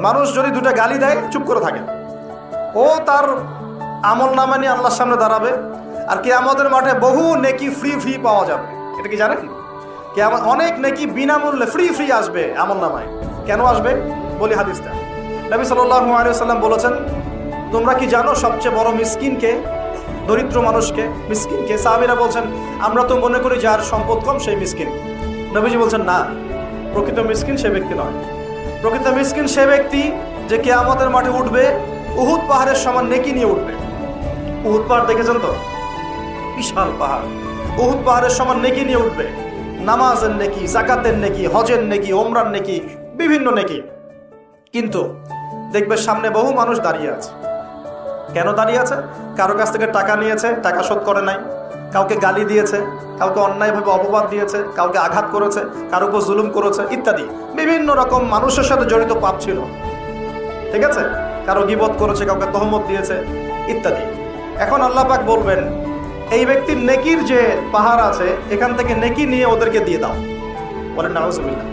মানুষ যদি দুটা গালি দেয় চুপ করে থাকে, ও তার আমল নামা নিয়ে আল্লাহর সামনে দাঁড়াবে, আর কিয়ামতের মাঠে বহু নেকি ফ্রি পাওয়া যাবে। এটা কি জানেন? অনেক নেকি বিনামূল্যে ফ্রি আসবে আমল নামায়। কেন আসবে বলি হাদিসটা। নবী সাল্লাল্লাহু আলাইহি ওয়াসাল্লাম বলেছেন, তোমরা কি জানো সবচেয়ে বড় মিসকিনকে, দরিদ্র মানুষকে, মিসকিনকে? সাহাবীরা বলছেন, আমরা তো মনে করি যার সম্পদ কম সেই মিসকিন। নবীজি বলছেন, না, প্রকৃত মিসকিন সে ব্যক্তি নয়। প্রকৃত মিসকিন সে ব্যক্তি যে কিয়ামতের মাঠে উঠবে উহুদ পাহাড়ের সমান নেকি নিয়ে উঠবে। উহুদ পাহাড় দেখেছেন তো? বিশাল পাহাড়। উহুদ পাহাড়ের সমান নেকি নিয়ে উঠবে। নামাজের নেকি, যাকাতের নেকি, হজের নেকি, ওমরার নেকি, বিভিন্ন নেকি। কিন্তু দেখবে সামনে বহু মানুষ দাঁড়িয়ে আছে। কেন দাঁড়িয়ে আছে? কারো কাছ থেকে টাকা নিয়েছে, টাকা শোধ করে নাই, কাউকে গালি দিয়েছে, কাউকে অন্যায়ভাবে অপবাদ দিয়েছে, কাউকে আঘাত করেছে, কারো উপর জুলুম করেছে ইত্যাদি। বিভিন্ন রকম মানুষের সাথে জড়িত পাপ ছিল, ঠিক আছে? কারো গীবত করেছে, কাউকে তহমত দিয়েছে ইত্যাদি। এখন আল্লাহ পাক বলবেন, এই ব্যক্তির নেকির যে পাহাড় আছে এখান থেকে নেকি নিয়ে ওদেরকে দিয়ে দাও। বলেন নাউজুবিল্লাহ।